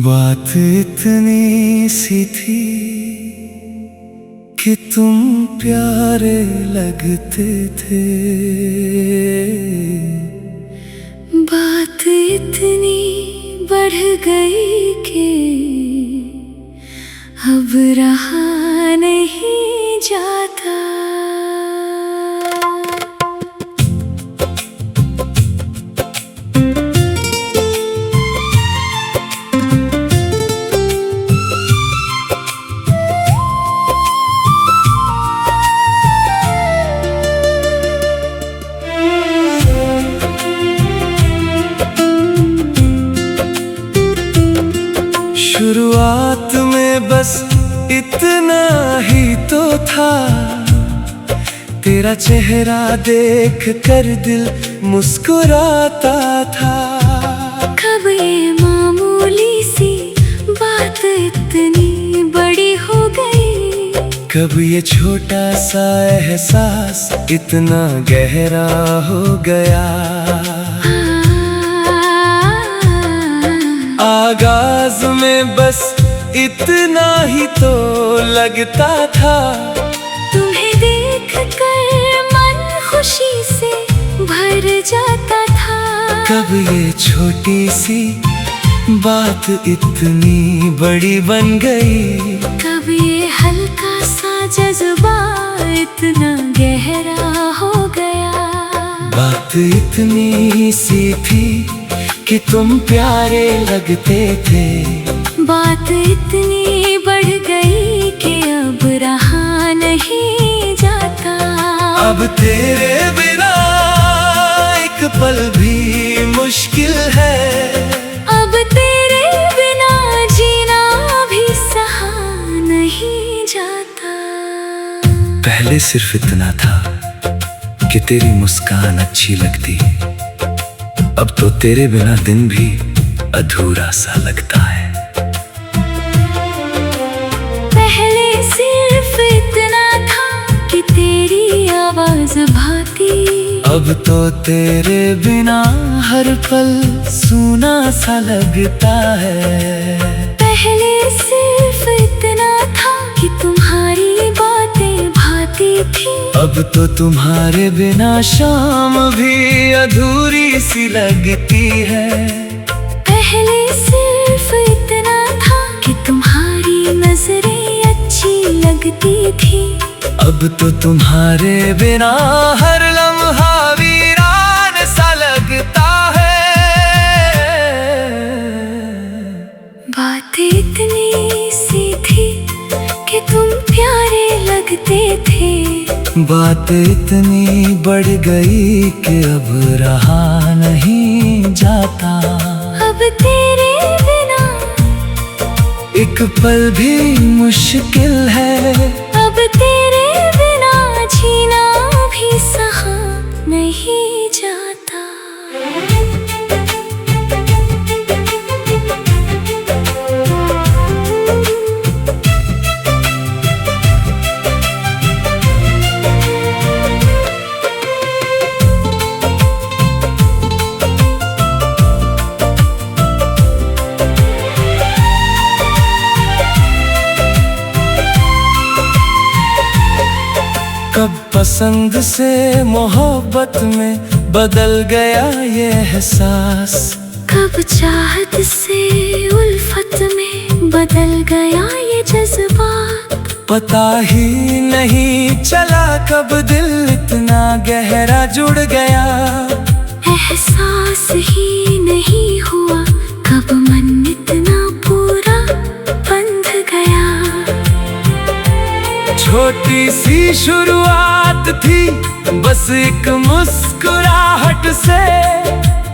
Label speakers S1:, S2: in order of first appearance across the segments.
S1: बात इतनी सी थी कि तुम प्यारे लगते थे।
S2: बात इतनी बढ़ गई कि अब रहा नहीं जाता।
S1: शुरुआत में बस इतना ही तो था, तेरा चेहरा देख कर दिल मुस्कुराता था।
S2: कब ये मामूली सी बात इतनी बड़ी हो गई,
S1: कब ये छोटा सा एहसास इतना गहरा हो गया। आगाज में बस इतना ही तो लगता था,
S2: तुम्हें देख कर मन खुशी से भर जाता था।
S1: कब ये छोटी सी बात इतनी बड़ी बन गई,
S2: कब ये हल्का सा जज्बा इतना गहरा हो गया।
S1: बात इतनी सी थी कि तुम प्यारे लगते थे।
S2: बात इतनी बढ़ गई कि अब रहा नहीं जाता।
S1: अब तेरे बिना एक पल भी मुश्किल है,
S2: अब तेरे बिना जीना भी सहा नहीं जाता।
S1: पहले सिर्फ इतना था कि तेरी मुस्कान अच्छी लगती, अब तो तेरे बिना दिन भी अधूरा सा लगता है।
S2: पहले सिर्फ इतना था कि तेरी आवाज भाती,
S1: अब तो तेरे बिना हर पल सूना सा लगता है।
S2: पहले सिर्फ इतना था कि तुम्हारी बातें भाती थी,
S1: अब तो तुम्हारे बिना शाम भी अधूरी सी लगती है।
S2: पहले सिर्फ इतना था कि तुम्हारी नजरें अच्छी लगती थी,
S1: अब तो तुम्हारे बिना हर लम्हा वीरान सा लगता है।
S2: बात इतनी सी थी कि तुम प्यारे लगते थे।
S1: बात इतनी बढ़ गई कि अब रहा नहीं जाता।
S2: अब तेरे बिना
S1: एक पल भी मुश्किल है,
S2: अब तेरे बिना जीना भी सहा नहीं जाता।
S1: कब पसंद से मोहब्बत में बदल गया ये एहसास,
S2: कब चाहत से उल्फत में बदल गया ये जज्बात।
S1: पता ही नहीं चला कब दिल इतना गहरा जुड़ गया।
S2: एहसास ही नहीं हुआ कब मन इतना पूरा बंध गया।
S1: छोटी सी शुरुआत थी बस एक मुस्कुराहट से,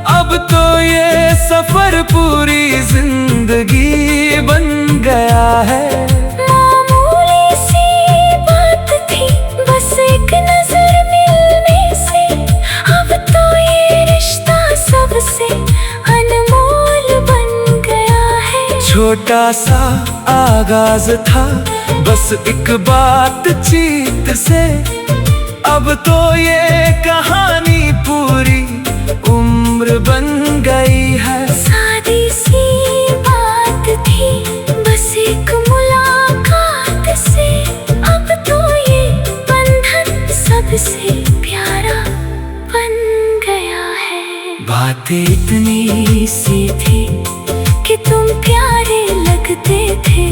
S1: अब तो ये सफर पूरी जिंदगी बन गया है।
S2: मामूली सी बात थी बस एक नजर मिलने से, अब तो ये रिश्ता सबसे अनमोल बन गया है।
S1: छोटा सा आगाज था बस एक बातचीत से, अब तो ये कहानी पूरी
S2: बातें इतनी सी थी कि तुम प्यारे लगते थे।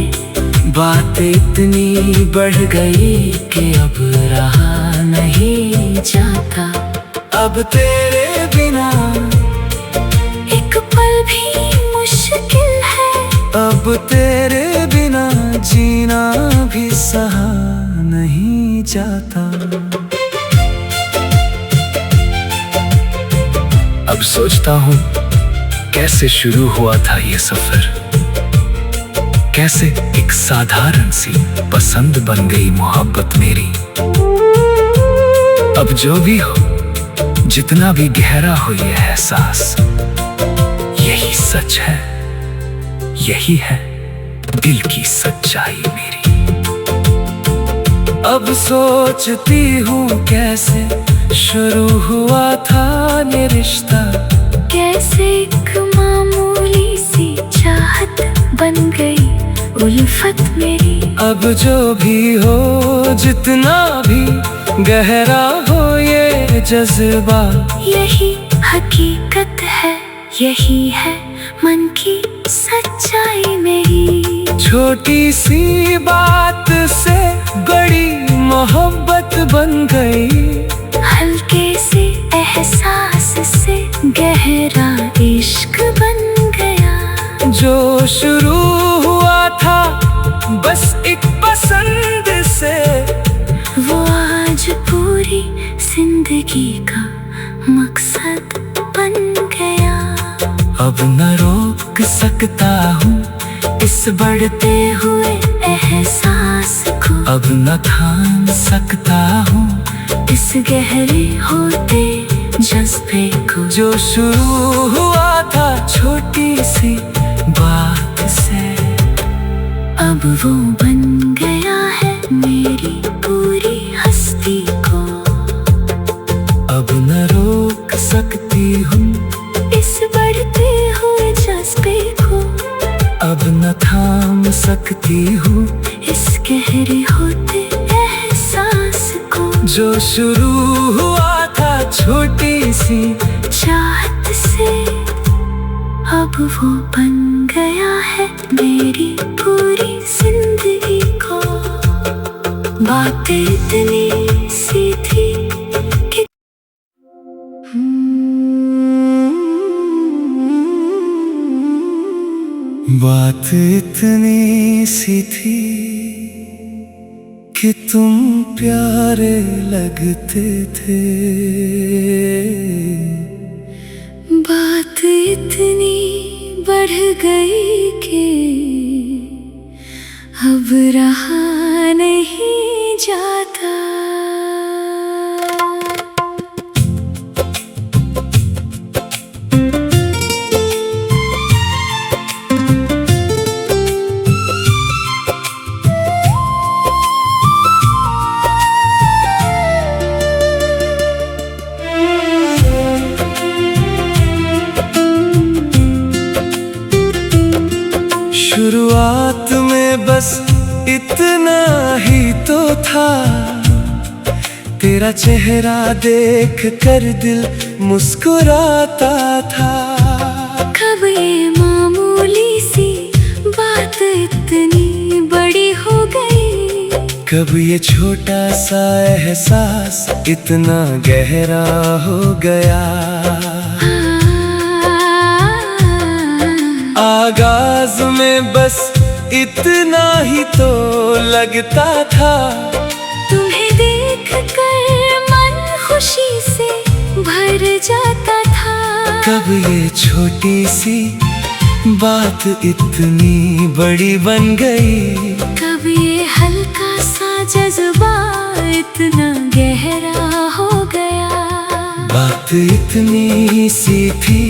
S1: बातें इतनी बढ़ गई कि अब रहा नहीं जाता। अब तेरे बिना
S2: एक पल भी मुश्किल है।
S1: अब तेरे बिना जीना भी सहा नहीं जाता। अब सोचता हूँ कैसे शुरू हुआ था ये सफर, कैसे एक साधारण सी पसंद बन गई मोहब्बत मेरी। अब जो भी हो, जितना भी गहरा हो ये एहसास, यही सच है, यही है दिल की सच्चाई मेरी। अब सोचती हूँ कैसे शुरू हुआ था ये रिश्ता,
S2: कैसे एक मामूली सी चाहत बन गई उल्फत मेरी।
S1: अब जो भी हो, जितना भी गहरा हो ये जज्बा,
S2: यही हकीकत है, यही है मन की सच्चाई मेरी।
S1: छोटी सी बात से बड़ी मोहब्बत बन गई,
S2: हल्के से एहसास से गहरा इश्क बन गया।
S1: जो शुरू हुआ था बस एक पसंद से,
S2: वो आज पूरी जिंदगी का मकसद बन गया।
S1: अब न रोक सकता हूँ इस बढ़ते हुए एहसास को, अब न थाम सकता हूँ
S2: इस गहरे होते जज्बे को।
S1: जो शुरू हुआ था छोटी सी बात से,
S2: अब वो बन गया है मेरी पूरी हस्ती को।
S1: अब न रोक सकती हूँ
S2: इस बढ़ते हुए जज्बे को,
S1: अब न थाम सकती हूँ
S2: इस गहरे होते एहसास को।
S1: जो शुरू हुआ था छोटी सी
S2: चाहत से, अब वो बन गया है मेरी पूरी जिंदगी को। बातें इतनी सी थी कि
S1: बात इतनी सी थी कि तुम प्यारे लगते थे।
S2: बात इतनी बढ़ गई कि अब रहा नहीं जाता।
S1: शुरुआत में बस इतना ही तो था, तेरा चेहरा देख कर दिल मुस्कुराता था।
S2: कब ये मामूली सी बात इतनी बड़ी हो गई,
S1: कब ये छोटा सा एहसास इतना गहरा हो गया। आगाज में बस इतना ही तो लगता था,
S2: तुम्हें देख कर मन खुशी से भर जाता था।
S1: कब ये छोटी सी बात इतनी बड़ी बन गई,
S2: कब ये हल्का सा जज्बा इतना गहरा हो गया।
S1: बात इतनी सी थी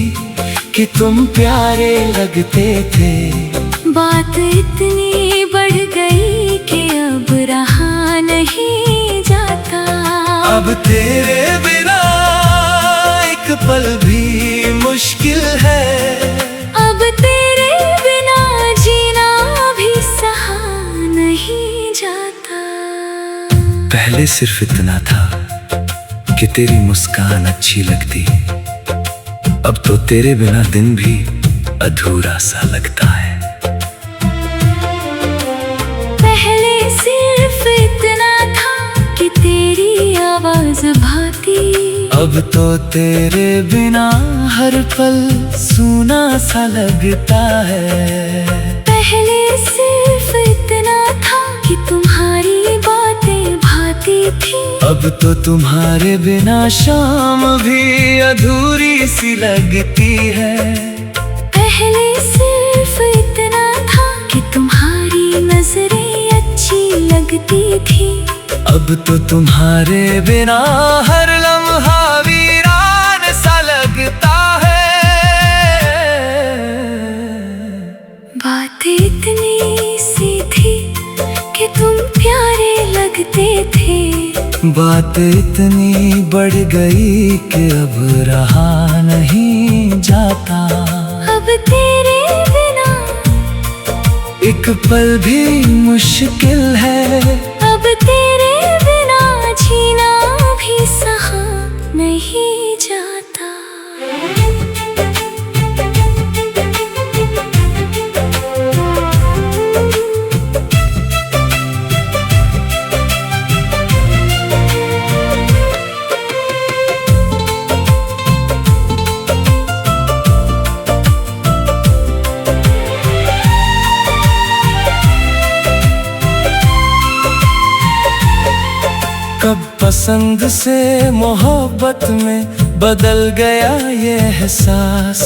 S1: कि तुम प्यारे लगते थे।
S2: बात इतनी बढ़ गई कि अब रहा नहीं जाता।
S1: अब तेरे बिना एक पल भी मुश्किल है।
S2: अब तेरे बिना जीना भी सहा नहीं जाता।
S1: पहले सिर्फ इतना था कि तेरी मुस्कान अच्छी लगती, अब तो तेरे बिना दिन भी अधूरा सा लगता है।
S2: पहले सिर्फ इतना था कि तेरी आवाज भाती,
S1: अब तो तेरे बिना हर पल सूना सा लगता है।
S2: पहले सिर्फ इतना था कि तुम्हारी बातें भाती थी,
S1: अब तो तुम्हारे बिना शाम भी अधूरी सी लगती है।
S2: पहले सिर्फ इतना था कि तुम्हारी नजरें अच्छी लगती थी,
S1: अब तो तुम्हारे बिना हर लम्हा वीरान सा लगता है।
S2: बातें इतनी सी थी कि तुम प्यारे लगते थे,
S1: बात इतनी बढ़ गई कि अब रहा नहीं जाता।
S2: अब तेरे बिना
S1: एक पल भी मुश्किल है,
S2: अब तेरे बिना जीना भी सहा नहीं जाता।
S1: कब पसंद से मोहब्बत में बदल गया ये एहसास,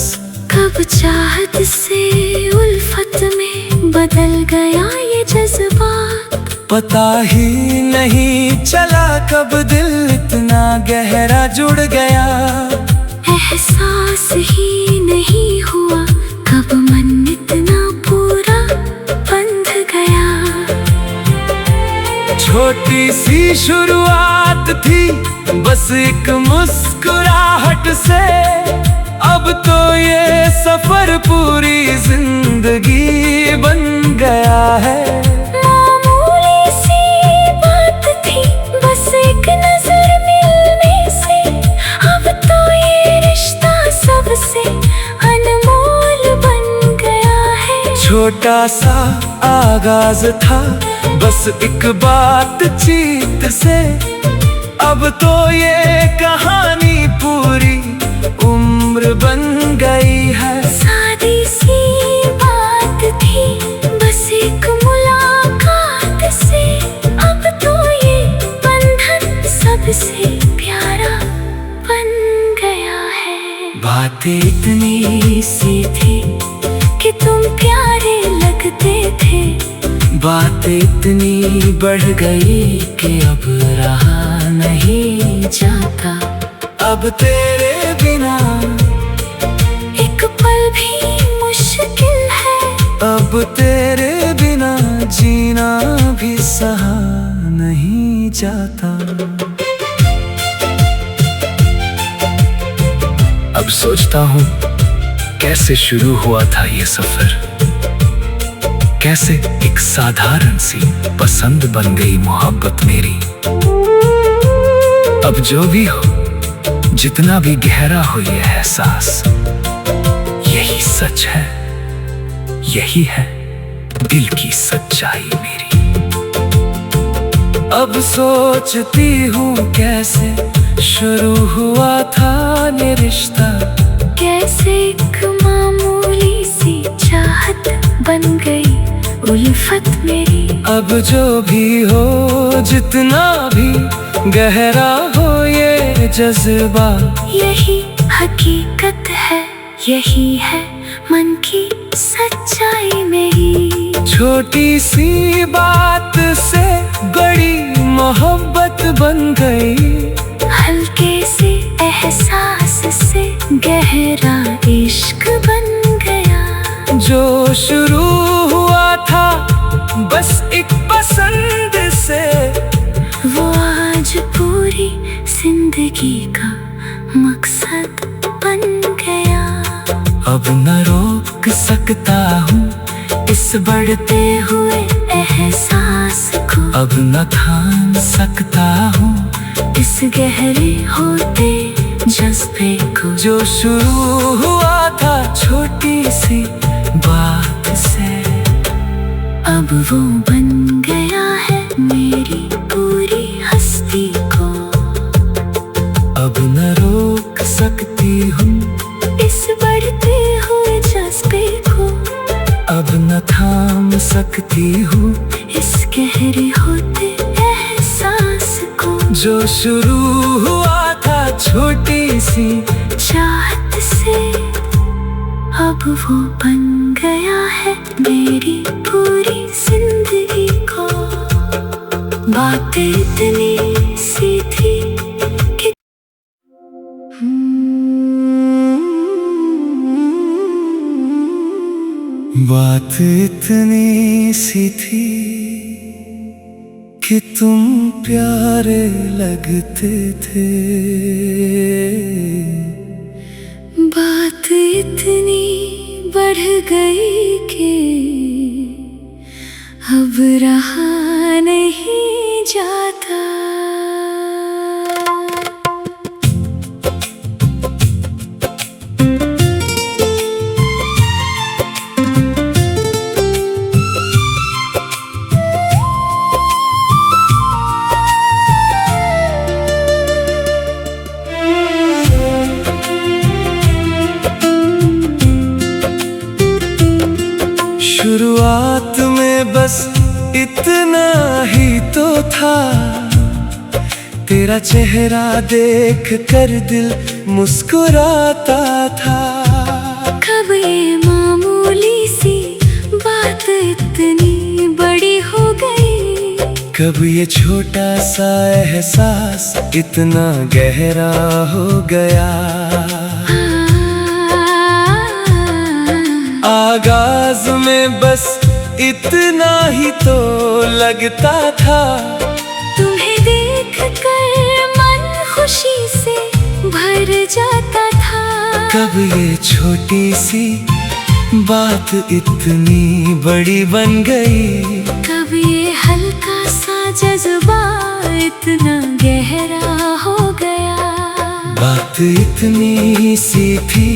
S2: कब चाहत से उल्फत में बदल गया ये जज्बात,
S1: पता ही नहीं चला कब दिल इतना गहरा जुड़ गया।
S2: एहसास ही नहीं हुआ कब मन इतना पूरा बंध गया।
S1: छोटी सी शुरुआत थी बस एक मुस्कुराहट से, अब तो ये सफर पूरी जिंदगी बन गया है।
S2: मामूली सी बात थी बस एक नजर मिलने से, अब तो ये रिश्ता सबसे अनमोल बन गया है।
S1: छोटा सा आगाज था बस एक बातचीत से, अब तो ये कहानी पूरी उम्र बन गई है।
S2: सादी सी बात थी बस एक मुलाकात से, अब तो ये बंधन सबसे प्यारा बन गया है।
S1: बातें इतनी
S2: सी थी कि तुम प्यारे लगते थे,
S1: बातें इतनी बढ़ गई कि अब रहा नहीं जाता। अब तेरे बिना
S2: एक पल भी मुश्किल है,
S1: अब तेरे बिना जीना भी सहा नहीं जाता। अब सोचता हूँ कैसे शुरू हुआ था ये सफर, कैसे एक साधारण सी पसंद बन गई मोहब्बत मेरी। अब जो भी हो, जितना भी गहरा हो ये एहसास, यही सच है, यही है दिल की सच्चाई मेरी। अब सोचती हूँ कैसे शुरू हुआ था ये रिश्ता,
S2: कैसे एक मामूली सी चाहत बन गई उल्फत मेरी।
S1: अब जो भी हो, जितना भी गहरा हो ये जज्बा,
S2: यही हकीकत है, यही है मन की सच्चाई मेरी।
S1: छोटी सी बात से बड़ी मोहब्बत बन गई,
S2: हल्के से एहसास से गहरा इश्क बन गया।
S1: जो शुरू हुआ था बस एक पसंद से,
S2: वो आज पूरी जिंदगी का मकसद बन गया।
S1: अब न रोक सकता हूँ इस बढ़ते हुए एहसास को, अब न थाम सकता हूँ
S2: इस गहरे होते जज्बे को,
S1: जो शुरू हुआ था छोटी सी बात से,
S2: अब वो बन गया है मेरी पूरी हस्ती को।
S1: अब न रोक सकती हूँ
S2: इस बढ़ते हुए जज्बे को,
S1: अब न थाम सकती हूँ
S2: इस गहरे होते एहसास को।
S1: जो शुरू हुआ था छोटी सी
S2: चाहत से, अब वो बन गया है मेरी पूरी जिंदगी को। बातें इतनी सी थी कि
S1: बात इतनी सी थी कि तुम प्यारे लगते थे।
S2: बात इतनी बढ़ गई कि अब रहा नहीं जाता।
S1: शुरुआत में बस इतना ही तो था, तेरा चेहरा देख कर दिल मुस्कुराता था।
S2: कब ये मामूली सी बात इतनी बड़ी हो गई,
S1: कब ये छोटा सा एहसास इतना गहरा हो गया। आगाज में बस इतना ही तो लगता था,
S2: तुम्हें देख कर मन खुशी से भर जाता था।
S1: कब ये छोटी सी बात इतनी बड़ी बन गई,
S2: कब ये हल्का सा जज्बा इतना गहरा हो गया।
S1: बात इतनी सी थी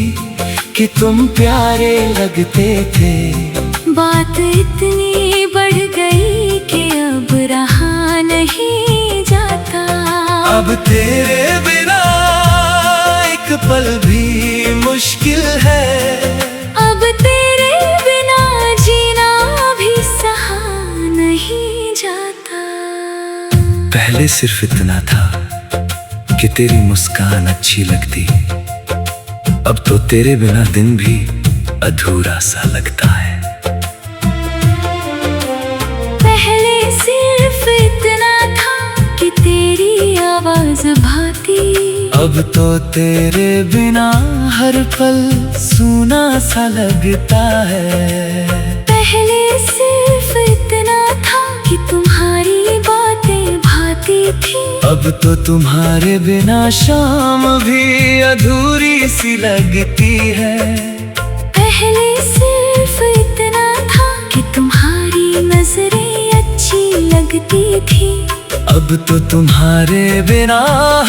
S1: कि तुम प्यारे लगते थे।
S2: बात इतनी बढ़ गई कि अब रहा नहीं जाता।
S1: अब तेरे बिना एक पल भी मुश्किल है,
S2: अब तेरे बिना जीना भी सहा नहीं जाता।
S1: पहले सिर्फ इतना था कि तेरी मुस्कान अच्छी लगती, अब तो तेरे बिना दिन भी अधूरा सा लगता है।
S2: पहले सिर्फ इतना था कि तेरी आवाज भाती,
S1: अब तो तेरे बिना हर पल सूना सा लगता है।
S2: पहले सिर्फ इतना था कि तुम्हारी बातें भाती थी,
S1: अब तो तुम्हारे बिना शाम भी अधूरी सी लगती है।
S2: पहले सिर्फ इतना था कि तुम्हारी नजरें अच्छी लगती थी,
S1: अब तो तुम्हारे बिना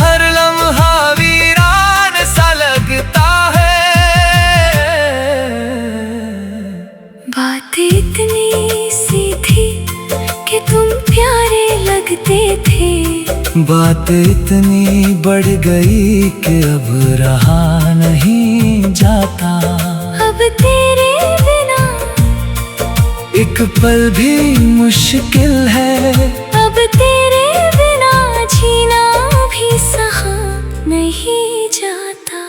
S1: हर लम्हा वीरान सा लगता है।
S2: बातें इतनी सी थी कि तुम प्यारे लगते थे।
S1: बात इतनी बढ़ गई कि अब रहा नहीं जाता।
S2: अब तेरे बिना
S1: एक पल भी मुश्किल है,
S2: अब तेरे बिना जीना भी सहा नहीं जाता।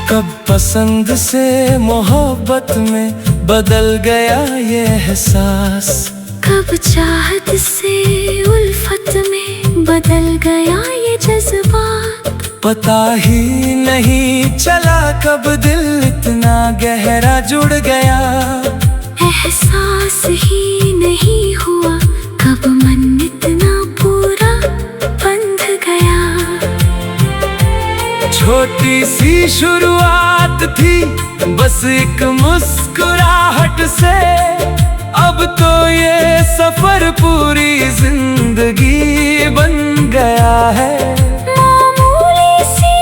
S1: कब पसंद से मोहब्बत में बदल गया ये एहसास,
S2: कब चाहत से उल्फत में बदल गया ये जज्बात।
S1: पता ही नहीं चला कब दिल इतना गहरा जुड़ गया। शुरुआत थी बस एक मुस्कुराहट से, अब तो ये सफर पूरी जिंदगी बन गया है।
S2: मामूली सी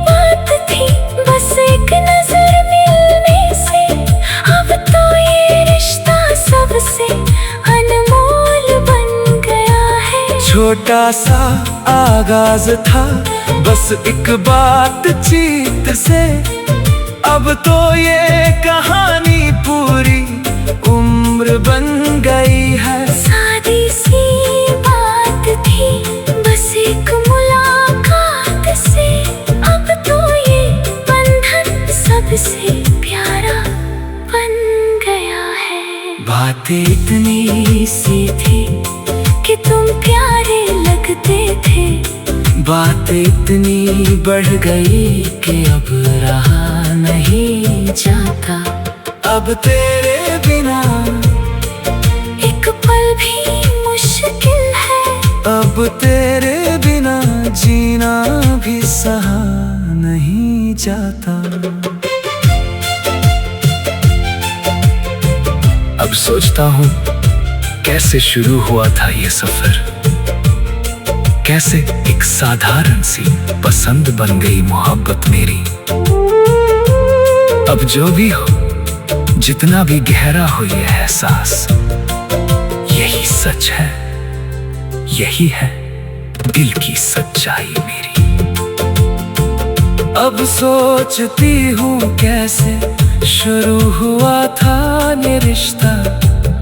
S2: बात थी बस एक नजर मिलने से, अब तो ये रिश्ता सबसे अनमोल बन गया है।
S1: छोटा सा आगाज था बस एक बातचीत से, अब तो ये कहानी पूरी उम्र बन गई है।
S2: सादी सी बात थी बस एक मुलाकात से, अब तो ये बंधन सबसे प्यारा बन गया है।
S1: बातें इतनी
S2: सी थी कि तुम प्यारे लगते थे,
S1: बातें इतनी बढ़ गई कि अब रहा नहीं जाता। अब तेरे बिना
S2: एक पल भी मुश्किल है,
S1: अब तेरे बिना जीना भी सहा नहीं जाता। अब सोचता हूँ कैसे शुरू हुआ था ये सफर, कैसे एक साधारण सी पसंद बन गई मोहब्बत मेरी। अब जो भी हो, जितना भी गहरा हो ये एहसास, यही सच है, यही है दिल की सच्चाई मेरी। अब सोचती हूँ कैसे शुरू हुआ था ये रिश्ता,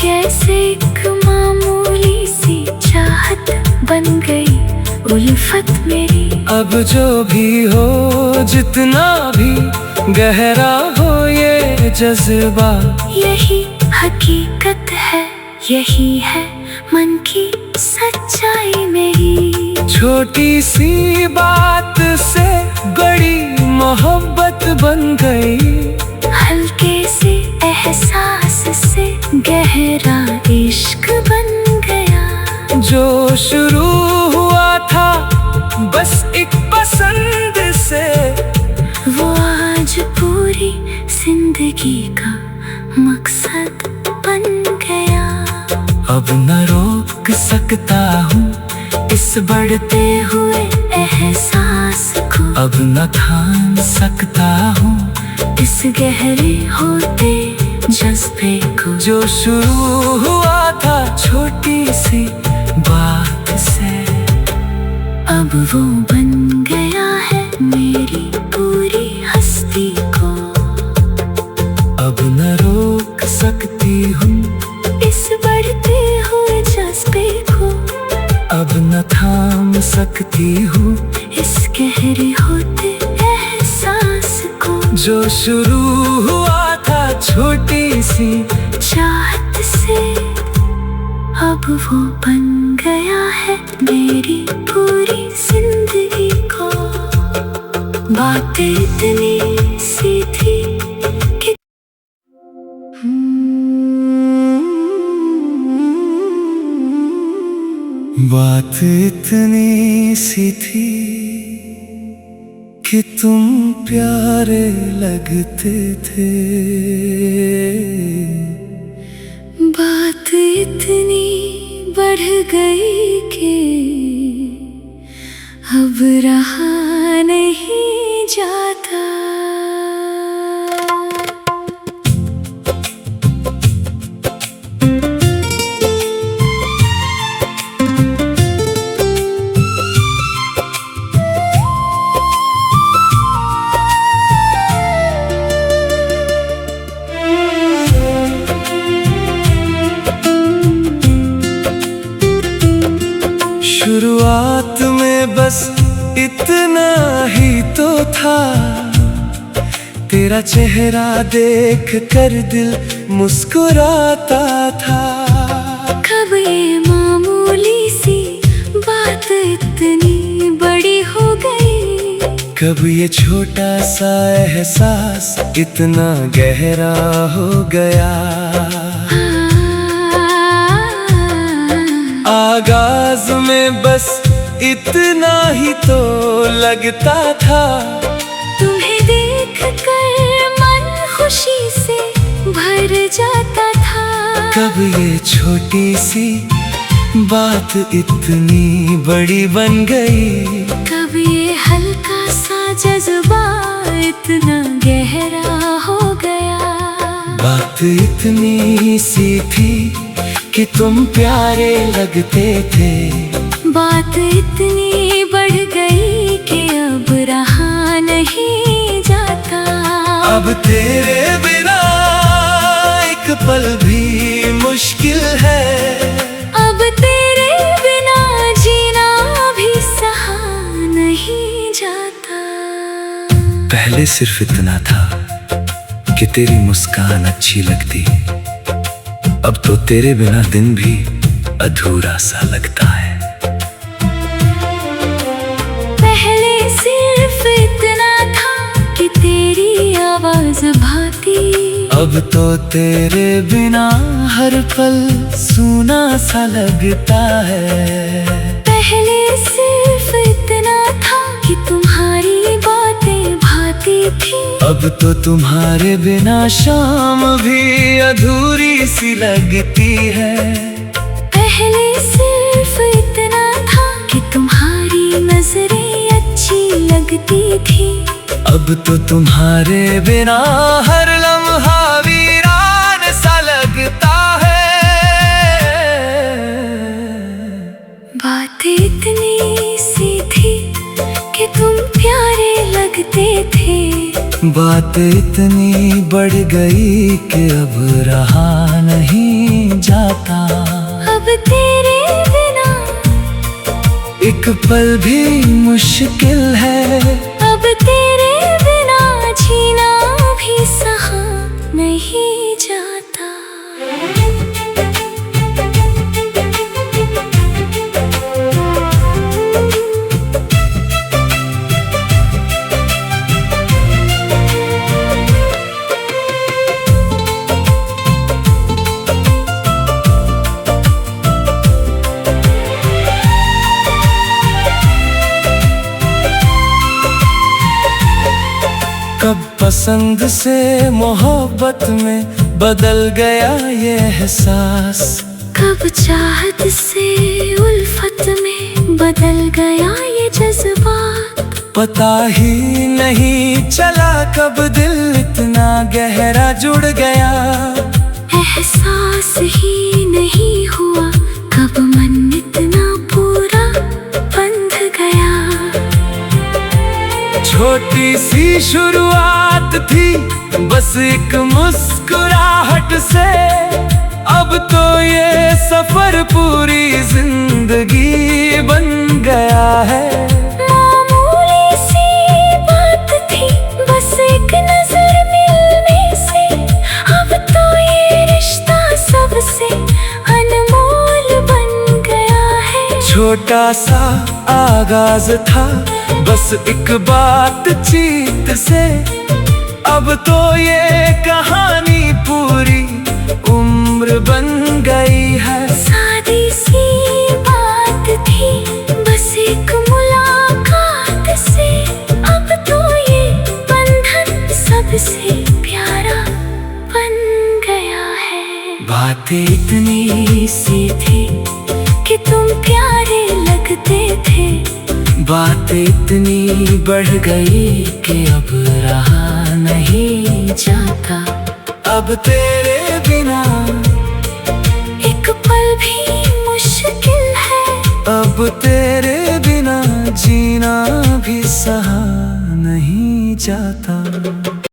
S2: कैसे एक मामूली सी चाहत बन गई उल्फत मेरी।
S1: अब जो भी हो, जितना भी गहरा हो ये जज्बा,
S2: यही हकीकत है, यही है मन की सच्चाई मेरी।
S1: छोटी सी बात से बड़ी मोहब्बत बन गई,
S2: हल्के से एहसास से गहरा इश्क बन गया।
S1: जो शुरू हुआ था बस एक पसंद से,
S2: वो आज पूरी जिंदगी का मकसद बन गया।
S1: अब न रोक सकता हूँ इस बढ़ते हुए एहसास को, अब न थाम सकता हूँ
S2: इस गहरे होते जज्बे को।
S1: जो शुरू हुआ था छोटी सी बात से,
S2: अब वो बन गया है मेरी पूरी हस्ती को।
S1: अब न रोक सकती हूँ
S2: इस बढ़ते हुए जज्बे को,
S1: अब न थाम सकती हूँ
S2: इस गहरे होते एहसास को।
S1: जो शुरू हुआ था छोटी सी
S2: चाहत से, अब वो बन गया है मेरी पूरी जिंदगी को। बातें इतनी सी थी कि
S1: बात इतनी सी थी कि तुम प्यारे लगते थे,
S2: बात इतनी बढ़ गई कि अब रहा नहीं जाता।
S1: शुरुआत में बस इतना ही तो था, तेरा चेहरा देख कर दिल मुस्कुराता था।
S2: कब ये मामूली सी बात इतनी बड़ी हो गई,
S1: कब ये छोटा सा एहसास इतना गहरा हो गया। आगाज में बस इतना ही तो लगता था,
S2: तुम्हें देख कर मन खुशी से भर जाता था।
S1: कब ये छोटी सी बात इतनी बड़ी बन गई,
S2: कब ये हल्का सा जज्बा इतना गहरा हो गया।
S1: बात इतनी सी थी कि तुम प्यारे लगते थे,
S2: बात इतनी बढ़ गई कि अब रहा नहीं जाता।
S1: अब तेरे बिना एक पल भी मुश्किल है,
S2: अब तेरे बिना जीना भी सहा नहीं जाता।
S1: पहले सिर्फ इतना था कि तेरी मुस्कान अच्छी लगती, अब तो तेरे बिना दिन भी अधूरा सा लगता है।
S2: पहले सिर्फ इतना था कि तेरी आवाज भाती,
S1: अब तो तेरे बिना हर पल सूना सा लगता है।
S2: पहले सिर्फ इतना था कि तुम्हारी बातें भाती थी,
S1: अब तो तुम्हारे बिना शाम भी अधूरी सी लगती है।
S2: पहले सिर्फ इतना था कि तुम्हारी नजरें अच्छी लगती थी,
S1: अब तो तुम्हारे बिना हर लम्हा वीरान सा लगता है।
S2: बातें इतनी सी थी कि तुम प्यारे लगते थे,
S1: बात इतनी बढ़ गई कि अब रहा नहीं जाता।
S2: अब तेरे बिना
S1: एक पल भी मुश्किल है,
S2: अब तेरे बिना जीना भी सहा नहीं जाता।
S1: कब पसंद से मोहब्बत में बदल गया ये एहसास,
S2: कब चाहत से उल्फत में बदल गया ये जज्बात।
S1: पता ही नहीं चला कब दिल इतना गहरा जुड़ गया,
S2: एहसास ही नहीं हुआ कब मन इतना पूरा बंध गया।
S1: छोटी सी शुरुआत थी बस एक मुस्कुराहट से, अब तो ये सफर पूरी जिंदगी बन गया है।
S2: मामूली सी बात थी बस एक नजर मिलने से, अब तो ये रिश्ता सबसे अनमोल बन गया है।
S1: छोटा सा आगाज था बस एक बातचीत से, अब तो ये कहानी पूरी उम्र बन गई है।
S2: सादी सी बात थी बस एक मुलाकात से, अब तो ये बंधन सबसे प्यारा बन गया है।
S1: बातें इतनी सी थी
S2: कि तुम प्यारे लगते थे,
S1: बात इतनी बढ़ गई कि अब रहा नहीं जाता। अब तेरे बिना
S2: एक पल भी मुश्किल है,
S1: अब तेरे बिना जीना भी सहा नहीं जाता।